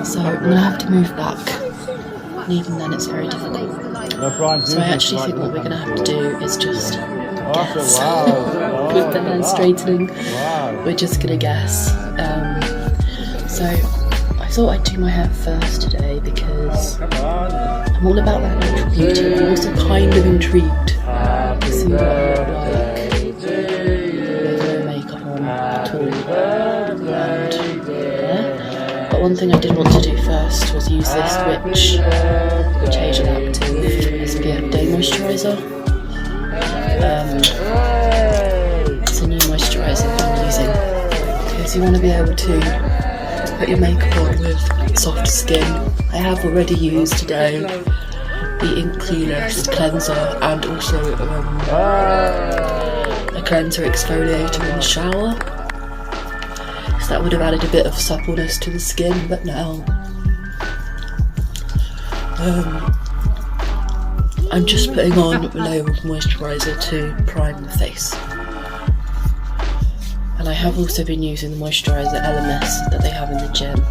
So I'm going to have to move back, and even then it's very difficult. So I actually think what we're going to have to do is just guess. With the hair straightening, we're just going to guess. So I thought I'd do my hair first today because I'm all about that natural beauty. I'm also kind of intrigued to see what I look like with no makeup on at all. But one thing I did want to do first was use this Witch Asian Active SPF Day Moisturiser. It's a new moisturiser that I'm using because you want to be able to put your makeup on with soft skin. I have already used today the Ink cleanser and also a cleanser exfoliator in the shower. So that would have added a bit of suppleness to the skin, but now I'm just putting on a layer of moisturiser to prime the face. And I have also been using the moisturiser LMS that they have in the gym.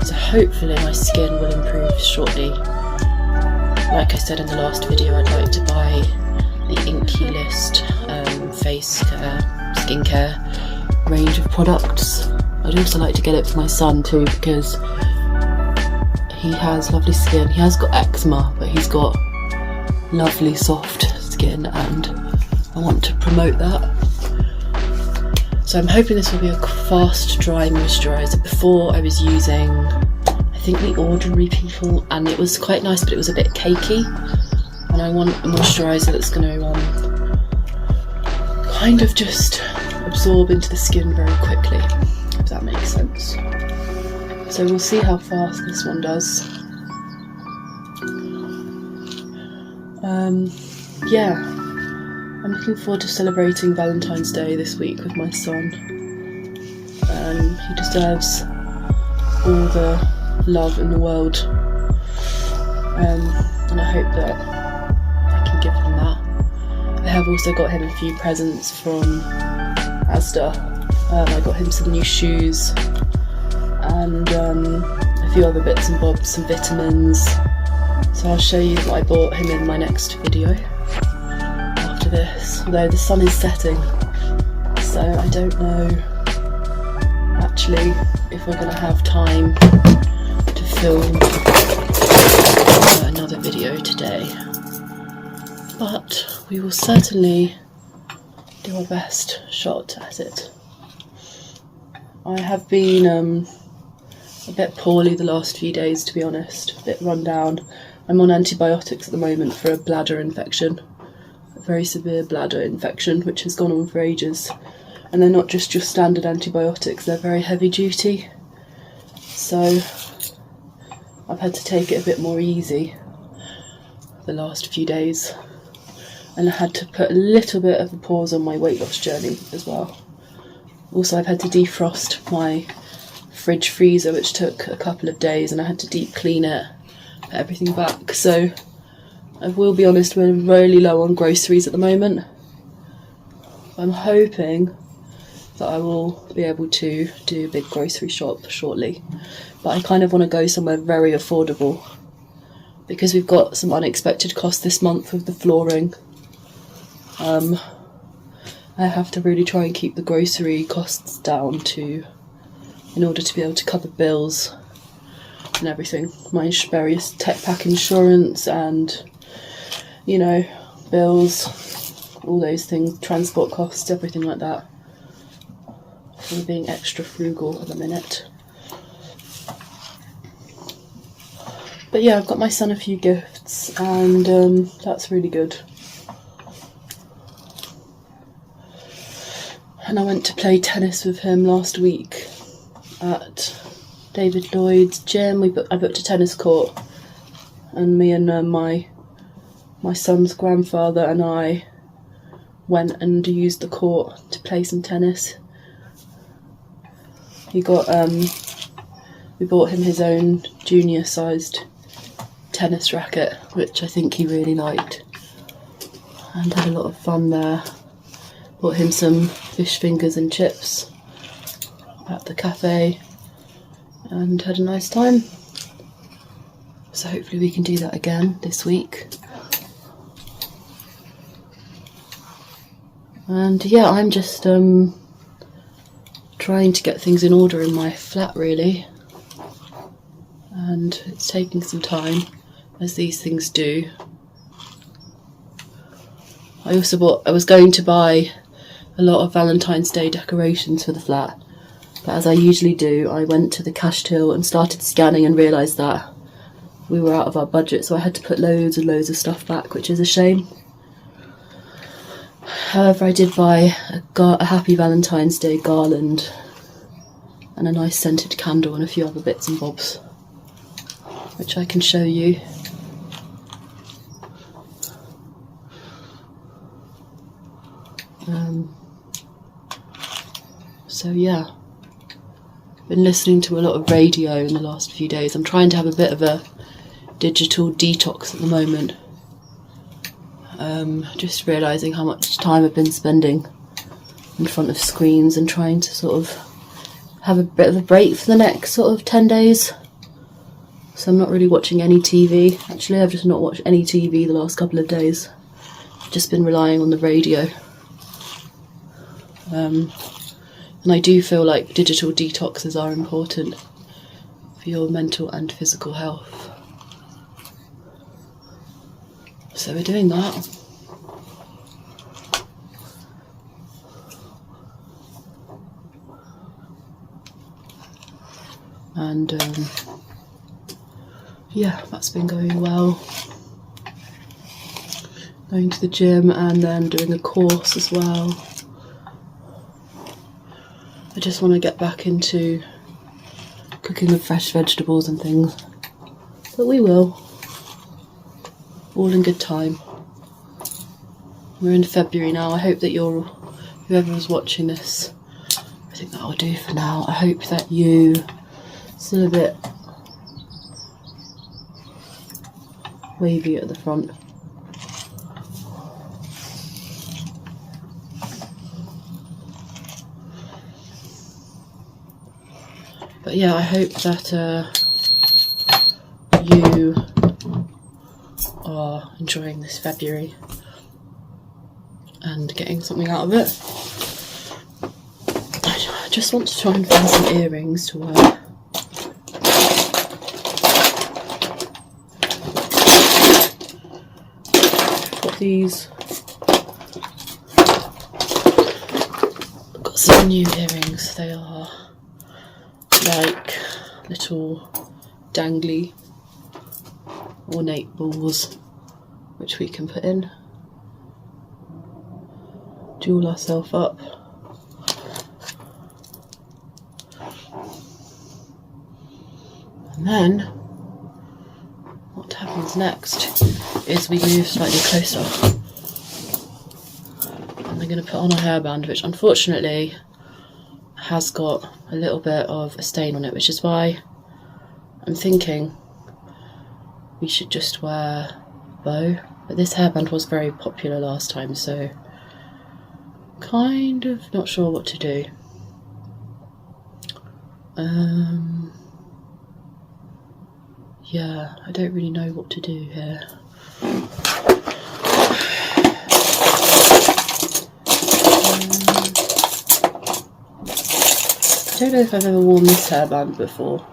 So hopefully my skin will improve shortly. Like I said in the last video, I'd like to buy the Ink face care, skincare range of products. I'd also like to get it for my son too because he has lovely skin. He has got eczema, but he's got lovely soft skin and I want to promote that. So I'm hoping this will be a fast dry moisturiser. Before I was using, I think the Ordinary People, and it was quite nice but it was a bit cakey, and I want a moisturiser that's going to kind of just absorb into the skin very quickly, if that makes sense. So we'll see how fast this one does. Yeah, I'm looking forward to celebrating Valentine's Day this week with my son. He deserves all the love in the world, and I hope that I can give him that. I have also got him a few presents from Asda. I got him some new shoes and a few other bits and bobs, some vitamins. So I'll show you what I bought him in my next video after this, although the sun is setting, so I don't know actually if we're going to have time to film another video today, but we will certainly do our best shot at it. I have been a bit poorly the last few days, to be honest, a bit run down. I'm on antibiotics at the moment for a bladder infection, a very severe bladder infection which has gone on for ages, and they're not just your standard antibiotics, they're very heavy duty, so I've had to take it a bit more easy the last few days, and I had to put a little bit of a pause on my weight loss journey as well. Also I've had to defrost my fridge freezer, which took a couple of days, and I had to deep clean it, put everything back. So I will be honest, we're really low on groceries at the moment. I'm hoping that I will be able to do a big grocery shop shortly, but I kind of want to go somewhere very affordable because we've got some unexpected costs this month with the flooring. I have to really try and keep the grocery costs down in order to be able to cover bills and everything. My various tech pack insurance and, you know, bills, all those things, transport costs, everything like that. I'm being extra frugal at the minute. But yeah, I've got my son a few gifts, and that's really good. And I went to play tennis with him last week at David Lloyd's gym. I booked a tennis court, and me and my son's grandfather and I went and used the court to play some tennis. He got we bought him his own junior sized tennis racket, which I think he really liked, and had a lot of fun there. Bought him some fish fingers and chips at the cafe, and had a nice time. So hopefully we can do that again this week. And yeah, I'm just trying to get things in order in my flat really, and it's taking some time, as these things do. I was going to buy a lot of Valentine's Day decorations for the flat, but as I usually do, I went to the cash till and started scanning and realised that we were out of our budget, so I had to put loads and loads of stuff back, which is a shame. However, I did buy a Happy Valentine's Day garland and a nice scented candle and a few other bits and bobs, which I can show you. So yeah, been listening to a lot of radio in the last few days. I'm trying to have a bit of a digital detox at the moment. Just realising how much time I've been spending in front of screens and trying to sort of have a bit of a break for the next sort of 10 days. So I'm not really watching any TV. Actually, I've just not watched any TV the last couple of days. I've just been relying on the radio. And I do feel like digital detoxes are important for your mental and physical health. So we're doing that. And yeah, that's been going well. Going to the gym and then doing a course as well. I just want to get back into cooking with fresh vegetables and things, but we will. All in good time. We're in February now. I hope that whoever is watching this, I think that will do for now. I hope that you still a bit wavy at the front. But yeah, I hope that you are enjoying this February and getting something out of it. I just want to try and find some earrings to wear. I've got these. I've got some new earrings. They are like little dangly ornate balls which we can put in, jewel ourselves up. And then what happens next is we move slightly closer, and I'm going to put on a hairband which unfortunately has got a little bit of a stain on it, which is why I'm thinking we should just wear a bow. But this hairband was very popular last time, so kind of not sure what to do. Yeah, I don't really know what to do here. I don't know if I've ever worn this hairband before.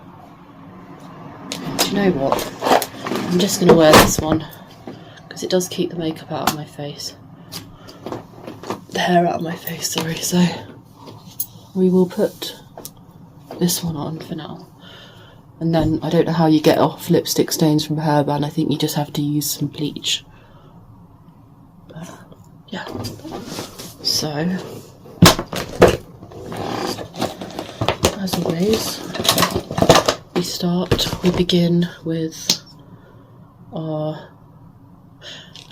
Do you know what? I'm just going to wear this one because it does keep the makeup out of my face. The hair out of my face, sorry. So we will put this one on for now. And then I don't know how you get off lipstick stains from a hairband. I think you just have to use some bleach. But yeah. So as always, we begin with our,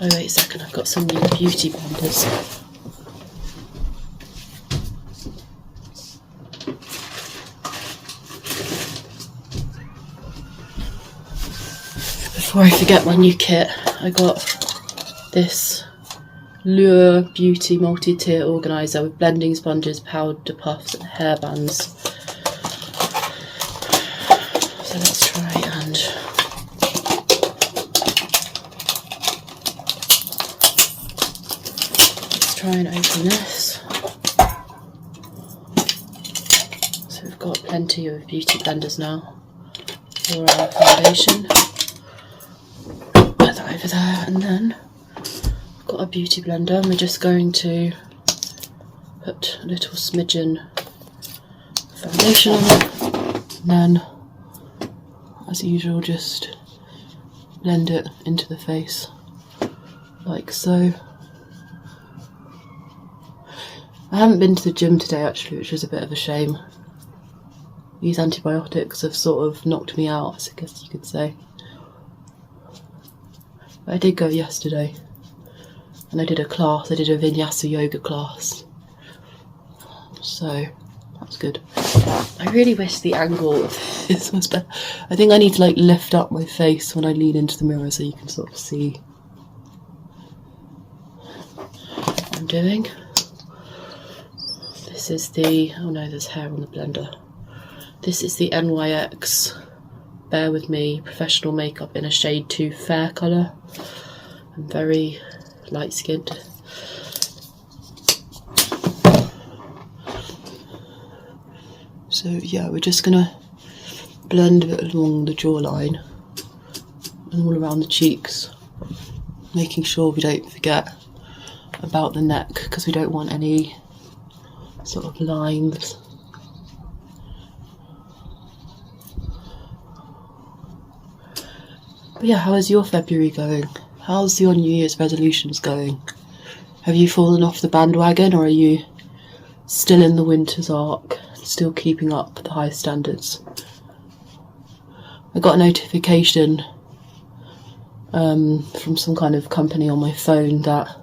oh wait a second, I've got some new beauty blenders. Before I forget my new kit, I got this Lure Beauty multi-tier organiser with blending sponges, powder puffs and hairbands. try and open this. So we've got plenty of beauty blenders now for our foundation. Put that over there, and then I've got a beauty blender, and we're just going to put a little smidgen foundation on it, and then, as usual, just blend it into the face, like so. I haven't been to the gym today actually, which is a bit of a shame. These antibiotics have sort of knocked me out, I guess you could say. But I did go yesterday, and I did a class, I did a vinyasa yoga class. So, that's good. I really wish the angle of this was better. I think I need to like lift up my face when I lean into the mirror so you can sort of see what I'm doing. This is the, oh no, there's hair on the blender. This is the NYX Bear With Me Professional Makeup in a shade 2 fair colour. I'm very light skinned. So yeah, we're just gonna blend it along the jawline and all around the cheeks, making sure we don't forget about the neck, because we don't want any sort of lines. But yeah, how is your February going? How's your New Year's resolutions going? Have you fallen off the bandwagon, or are you still in the winter's arc, still keeping up the high standards? I got a notification from some kind of company on my phone that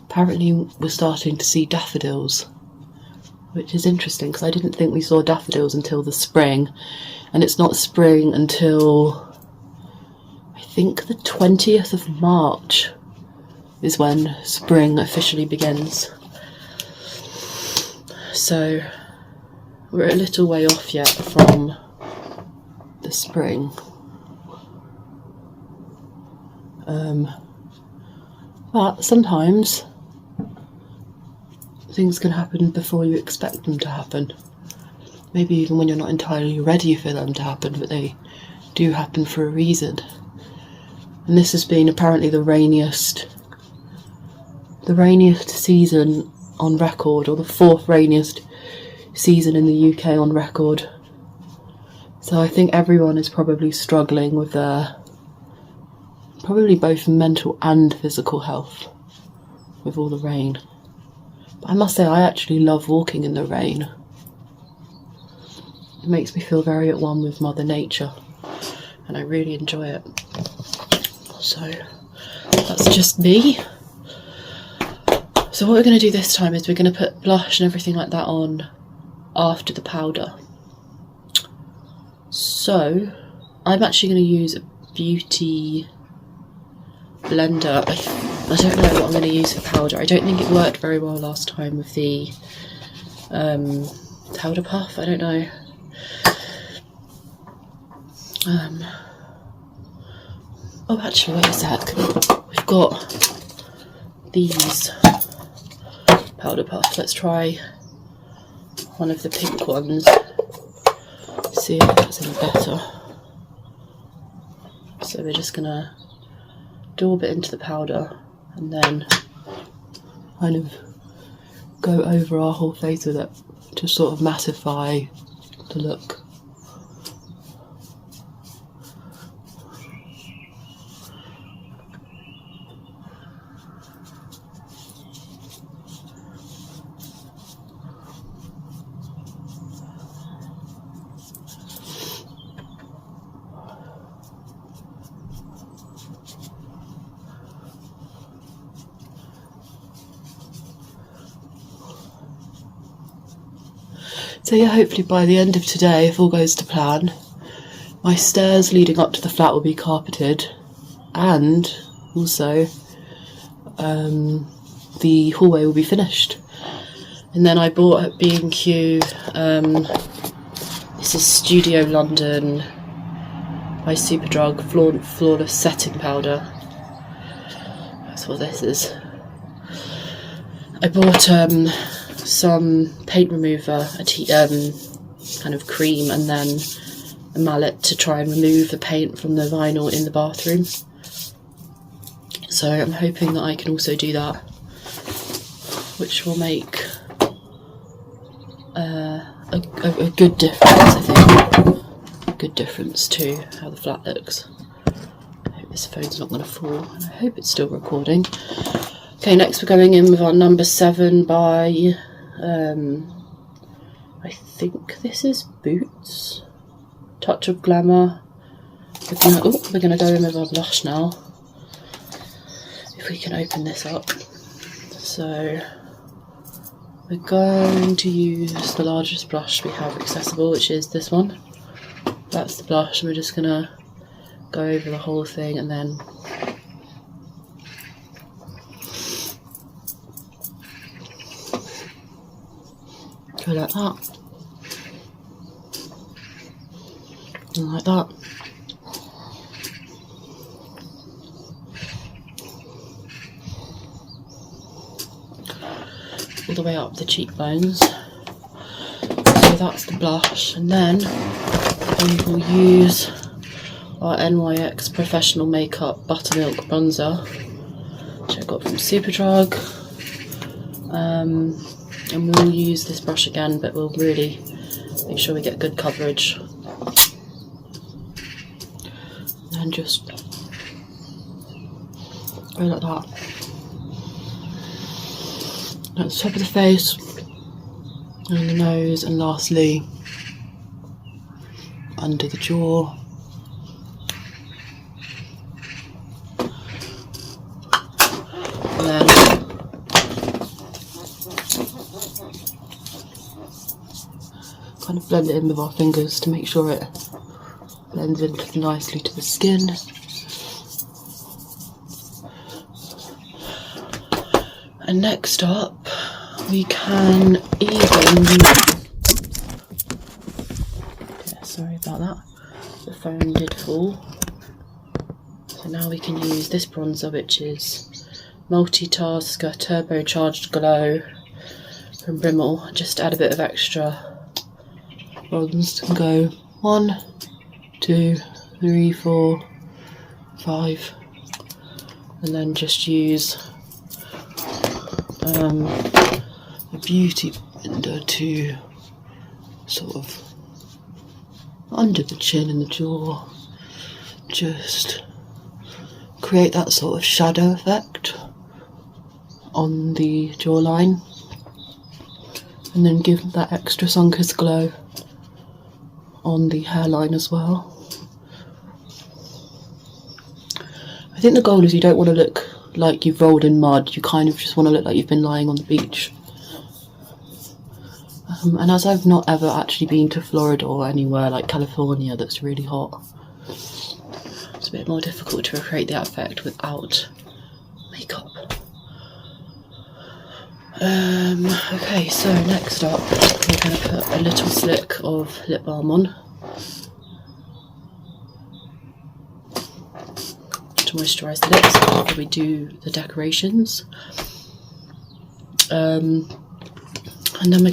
apparently we're starting to see daffodils, which is interesting because I didn't think we saw daffodils until the spring, and it's not spring until I think the 20th of March is when spring officially begins. So we're a little way off yet from the spring. But sometimes things can happen before you expect them to happen. Maybe even when you're not entirely ready for them to happen, but they do happen for a reason. And this has been apparently the rainiest season on record, or the 4th rainiest season in the UK on record. So I think everyone is probably struggling with their probably both mental and physical health with all the rain. But I must say, I actually love walking in the rain. It makes me feel very at one with Mother Nature, and I really enjoy it. So that's just me. So what we're going to do this time is we're going to put blush and everything like that on after the powder. So I'm actually going to use a beauty blender. I don't know what I'm going to use for powder. I don't think it worked very well last time with the powder puff. I don't know. Oh, actually, wait a sec. We've got these powder puff. Let's try one of the pink ones. See if that's any better. So we're just gonna daub it into the powder and then kind of go over our whole face with it to sort of mattify the look. So yeah, hopefully by the end of today, if all goes to plan, my stairs leading up to the flat will be carpeted, and also the hallway will be finished. And then I bought at B&Q, this is Studio London by Superdrug Flawless Setting Powder. That's what this is. I bought some paint remover, kind of cream, and then a mallet to try and remove the paint from the vinyl in the bathroom. So I'm hoping that I can also do that, which will make a good difference, I think. A good difference to how the flat looks. I hope this phone's not going to fall, and I hope it's still recording. Okay, next we're going in with our number 7 by, I think this is Boots. Touch of Glamour. We're gonna go in with our blush now. If we can open this up. So we're going to use the largest blush we have accessible, which is this one. That's the blush, and we're just gonna go over the whole thing and then go like that. And like that. All the way up the cheekbones. So that's the blush, and then we will use our NYX Professional Makeup Buttermilk Bronzer, which I got from Superdrug. And we'll use this brush again, but we'll really make sure we get good coverage. And just go like that. At the top of the face, and the nose, and lastly under the jaw. And then kind of blend it in with our fingers to make sure it blends in nicely to the skin. And next up, we can sorry about that, the phone did fall. So now we can use this bronzer, which is Multitasker Turbocharged Glow from Rimmel. Just add a bit of extra bronze and go 1, 2, 3, 4, 5, and then just use a beauty blender to sort of under the chin and the jaw, just create that sort of shadow effect on the jawline, and then give that extra sun-kissed glow on the hairline as well. I think the goal is you don't want to look like you've rolled in mud, you kind of just want to look like you've been lying on the beach. And as I've not ever actually been to Florida or anywhere like California that's really hot, it's a bit more difficult to recreate that effect without makeup. Okay, so next up we're going to put a little slick of lip balm on to moisturise the lips before we do the decorations. And then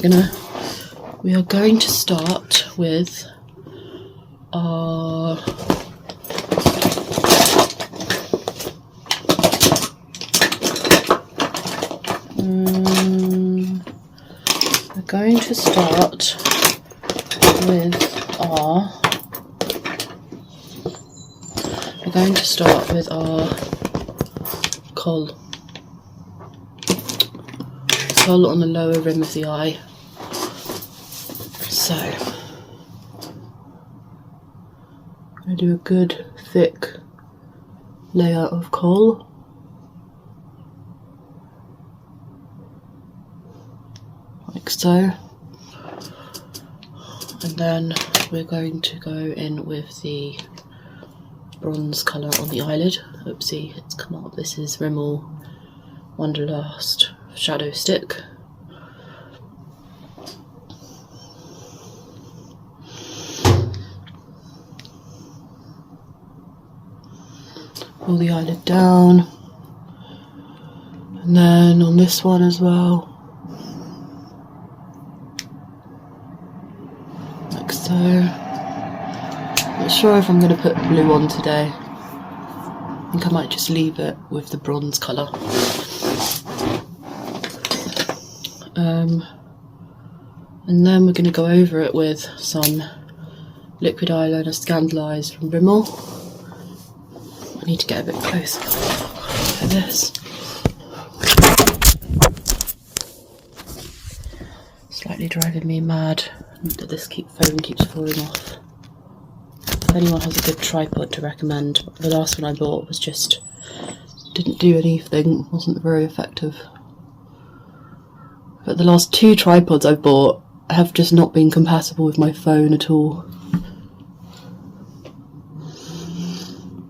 we are going to start with our kohl on the lower rim of the eye. So I'm going to do a good thick layer of kohl. Like so. And then we're going to go in with the bronze colour on the eyelid. Oopsie, it's come up. This is Rimmel Wonderlust Shadow Stick. Pull the eyelid down, and And then on this one as well, like so. Not sure if I'm going to put blue on today. I think I might just leave it with the bronze colour. And then we're going to go over it with some liquid eyeliner Scandalised from Rimmel. I need to get a bit closer for this. Slightly driving me mad that this phone keeps falling off. If anyone has a good tripod to recommend, the last one I bought was just didn't do anything, wasn't very effective. But the last 2 tripods I've bought have just not been compatible with my phone at all.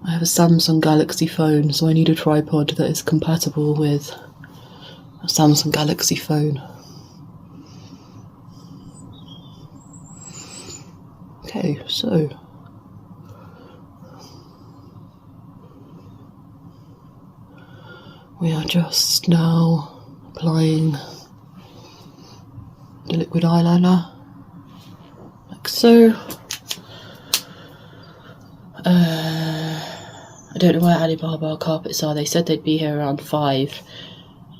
I have a Samsung Galaxy phone, so I need a tripod that is compatible with a Samsung Galaxy phone. Okay, so we are just now applying the liquid eyeliner, like so. I don't know where Alibaba carpets are. They said they'd be here around 5.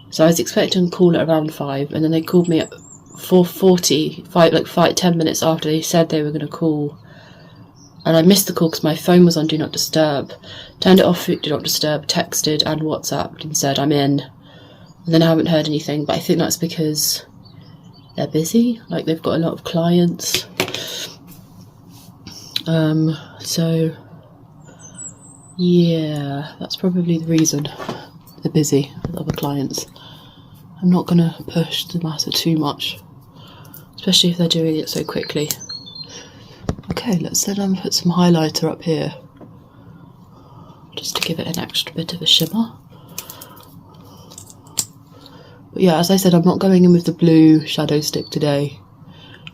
So I was expecting to call at around 5, and then they called me at 4:40, 10 minutes after they said they were going to call. And I missed the call because my phone was on Do Not Disturb. Turned it off, Do Not Disturb, texted and WhatsApped and said I'm in. And then I haven't heard anything, but I think that's because they're busy. Like, they've got a lot of clients. So yeah, that's probably the reason. They're busy with other clients. I'm not going to push the matter too much, especially if they're doing it so quickly. Okay, let's then put some highlighter up here, just to give it an extra bit of a shimmer. But yeah, as I said, I'm not going in with the blue shadow stick today.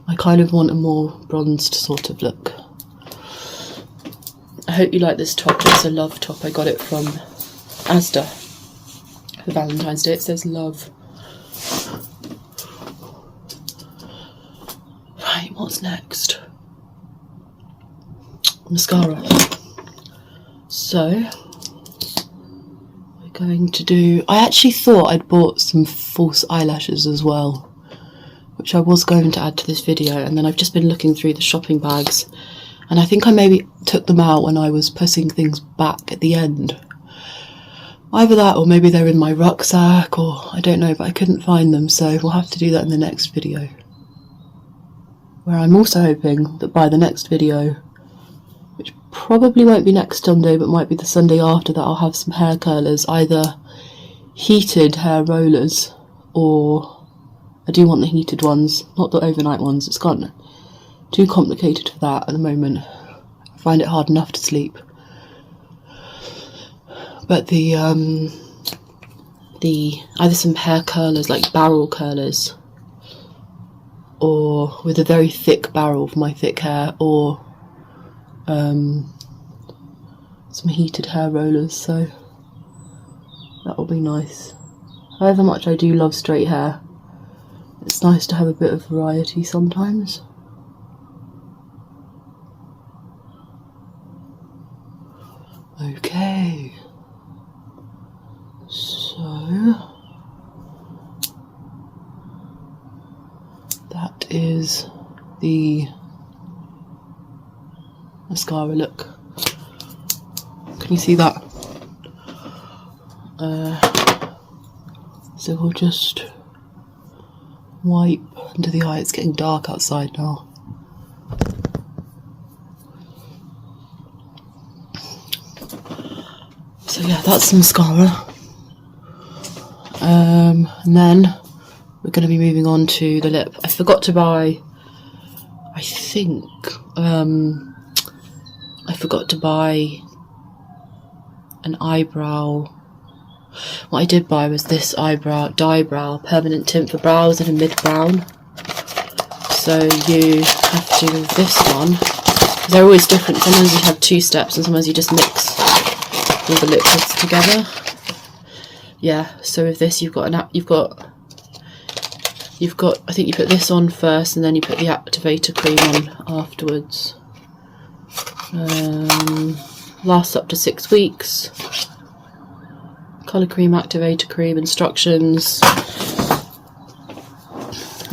I kind of want a more bronzed sort of look. I hope you like this top. It's a love top. I got it from Asda for Valentine's Day. It says love. Right, what's next? Mascara. So we're going to do, I actually thought I'd bought some false eyelashes as well, which I was going to add to this video, and then I've just been looking through the shopping bags, and I think I maybe took them out when I was putting things back at the end. Either that, or maybe they're in my rucksack, or I don't know, but I couldn't find them, so we'll have to do that in the next video, where I'm also hoping that by the next video, which probably won't be next Sunday but might be the Sunday after that, I'll have some hair curlers, either heated hair rollers, or I do want the heated ones, not the overnight ones. It's gotten too complicated for that at the moment. I find it hard enough to sleep. But the either some hair curlers, like barrel curlers, or with a very thick barrel for my thick hair, or some heated hair rollers, so that'll be nice. However much I do love straight hair, it's nice to have a bit of variety sometimes. Okay, so that is the mascara look. Can you see that? So we'll just wipe under the eye. It's getting dark outside now. So yeah, that's the mascara. And then we're going to be moving on to the lip. I forgot to buy, I think, I forgot to buy an eyebrow. What I did buy was this dye brow permanent tint for brows in a mid brown. So you have to do this one. They're always different. Sometimes you have 2 steps and sometimes you just mix all the liquids together. yeah, so with this you've got I think you put this on first and then you put the activator cream on afterwards. Lasts up to 6 weeks. Colour cream, activator cream, instructions. I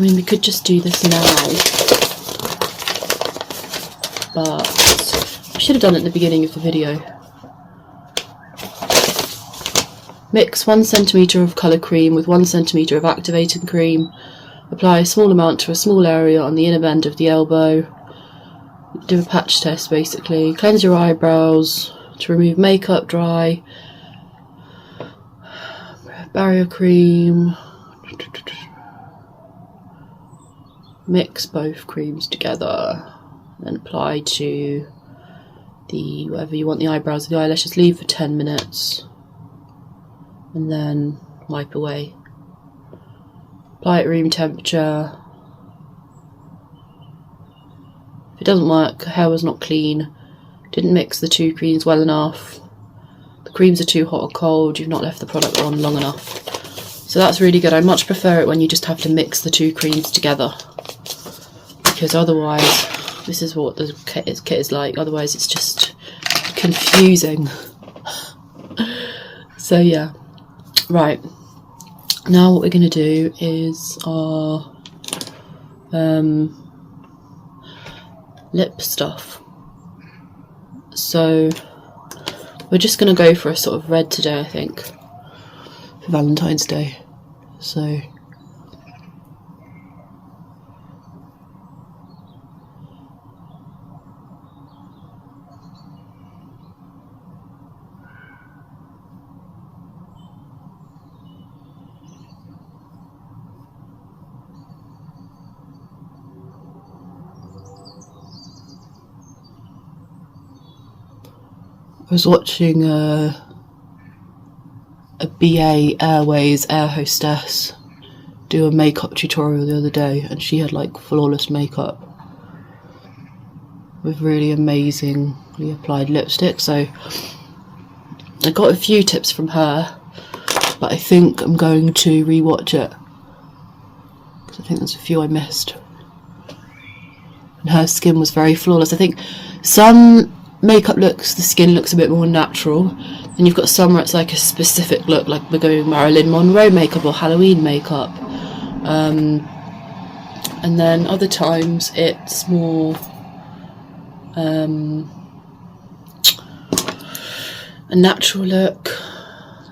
mean, we could just do this now, but I should have done it at the beginning of the video. Mix 1 centimetre of colour cream with 1 centimetre of activating cream. Apply a small amount to a small area on the inner bend of the elbow. Do a patch test basically. Cleanse your eyebrows to remove makeup, dry. Barrier cream. Mix both creams together. Then apply to the whatever you want the eyebrows and the eyelashes. Leave for 10 minutes. And then wipe away. Apply at room temperature. If it doesn't work, hair was not clean, didn't mix the 2 creams well enough, the creams are too hot or cold, you've not left the product on long enough. So that's really good. I much prefer it when you just have to mix the 2 creams together, because otherwise, this is what the kit is like, otherwise it's just confusing. So yeah, right, now what we're going to do is our lip stuff. So we're just going to go for a sort of red today, I think, for Valentine's Day. So I was watching a BA Airways air hostess do a makeup tutorial the other day, and she had like flawless makeup with really amazingly applied lipstick. So I got a few tips from her, but I think I'm going to rewatch it because I think there's a few I missed. And her skin was very flawless. I think some makeup looks, the skin looks a bit more natural, and you've got some where it's like a specific look, like we're going Marilyn Monroe makeup or Halloween makeup, and then other times it's more a natural look,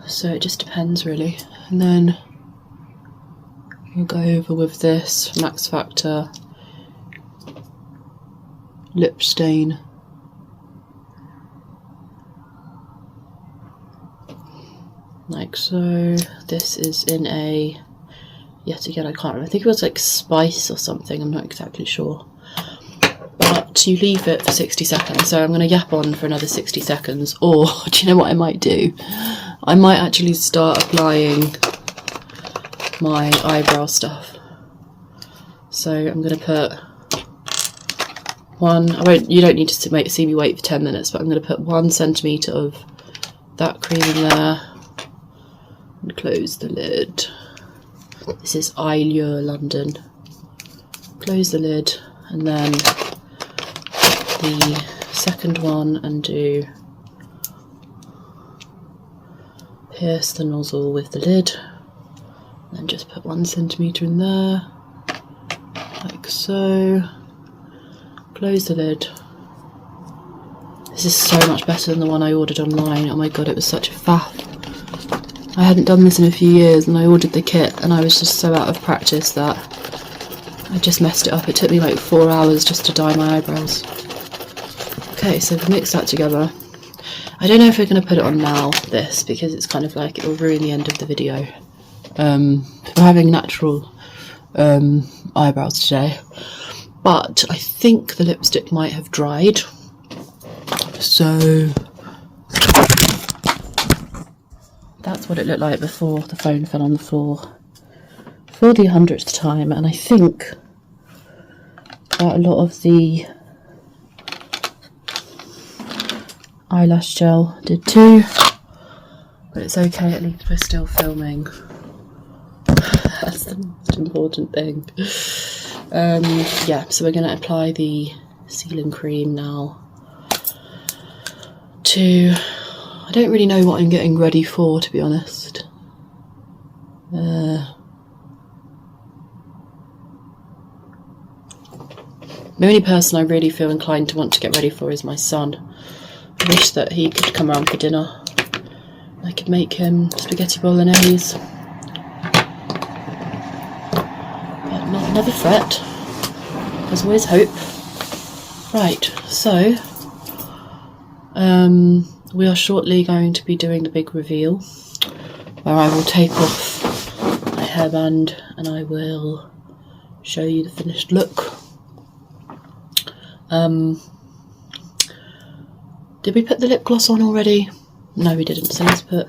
so it just depends really. And then we'll go over with this Max Factor lip stain. Like so. This is in a, yet again I can't remember, I think it was like spice or something, I'm not exactly sure. But you leave it for 60 seconds, so I'm going to yap on for another 60 seconds, or do you know what I might do? I might actually start applying my eyebrow stuff. So I'm going to put one, you don't need to see me wait for 10 minutes, but I'm going to put 1 centimetre of that cream in there. And close the lid. This is Allure London. Close the lid, and then the second one, and do pierce the nozzle with the lid, and then just put 1 centimetre in there, like so. Close the lid. This is so much better than the one I ordered online. Oh my god, it was such a faff. I hadn't done this in a few years, and I ordered the kit and I was just so out of practice that I just messed it up. It took me like 4 hours just to dye my eyebrows. Okay, so we've mixed that together. I don't know if we're going to put it on now, this, because it's kind of like it will ruin the end of the video. We're having natural eyebrows today, but I think the lipstick might have dried, so that's what it looked like before the phone fell on the floor for the 100th time. And I think quite a lot of the eyelash gel did too. But it's okay, at least we're still filming. That's the most important thing. Yeah, so we're going to apply the sealing cream now I don't really know what I'm getting ready for, to be honest. The only person I really feel inclined to want to get ready for is my son. I wish that he could come around for dinner. I could make him spaghetti bolognese. But never fret. There's always hope. Right, so we are shortly going to be doing the big reveal, where I will take off my hairband and I will show you the finished look. Did we put the lip gloss on already? No, we didn't. So let's put,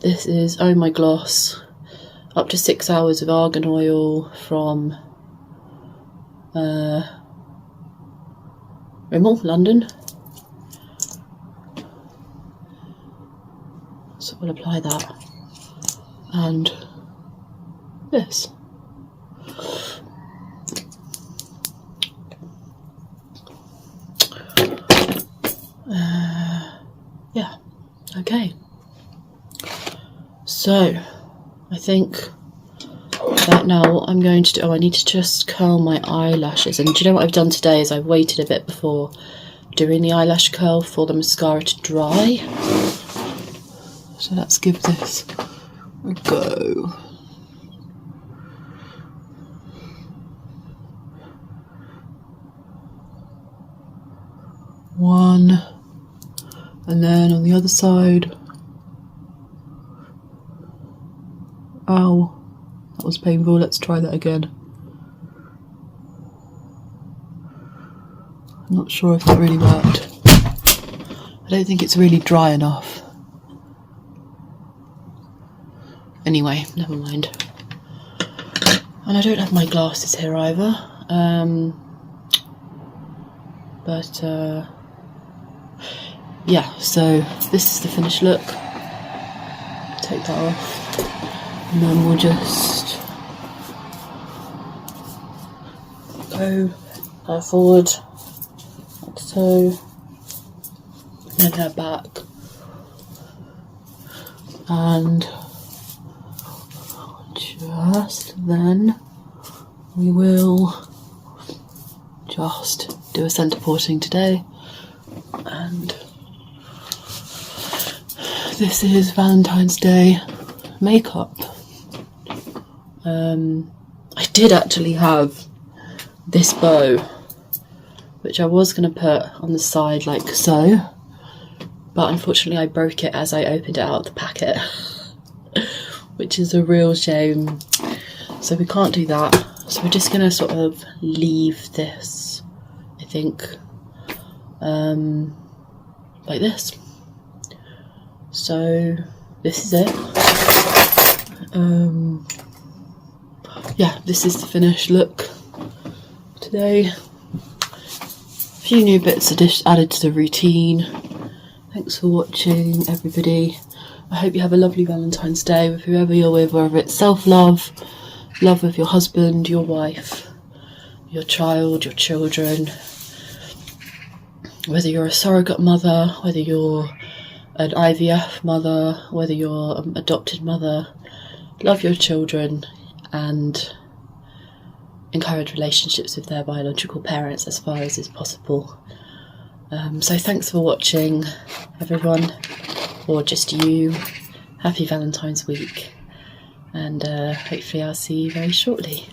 this is Oh My Gloss, up to 6 hours of argan oil from Rimmel, London. So we'll apply that, and this. Yeah, okay. So I think that now what I'm going to do, I need to just curl my eyelashes. And do you know what I've done today is I've waited a bit before doing the eyelash curl for the mascara to dry. So let's give this a go. One, and then on the other side. Ow, that was painful. Let's try that again. I'm not sure if that really worked. I don't think it's really dry enough. Anyway, never mind. And I don't have my glasses here either. Yeah, so this is the finished look. Take that off. And then we'll just go forward, like so. And then her back. And just then we will just do a centre porting today. And this is Valentine's Day makeup. I did actually have this bow, which I was going to put on the side like so, but unfortunately I broke it as I opened it out of the packet, which is a real shame. So we can't do that. So we're just going to sort of leave this, I think, like this. So this is it. Yeah, this is the finished look today. A few new bits added to the routine. Thanks for watching, everybody. I hope you have a lovely Valentine's Day with whoever you're with, whether it's self-love, love with your husband, your wife, your child, your children, whether you're a surrogate mother, whether you're an IVF mother, whether you're an adopted mother. Love your children and encourage relationships with their biological parents as far as is possible. So thanks for watching, everyone, or just you. Happy Valentine's week, and hopefully I'll see you very shortly.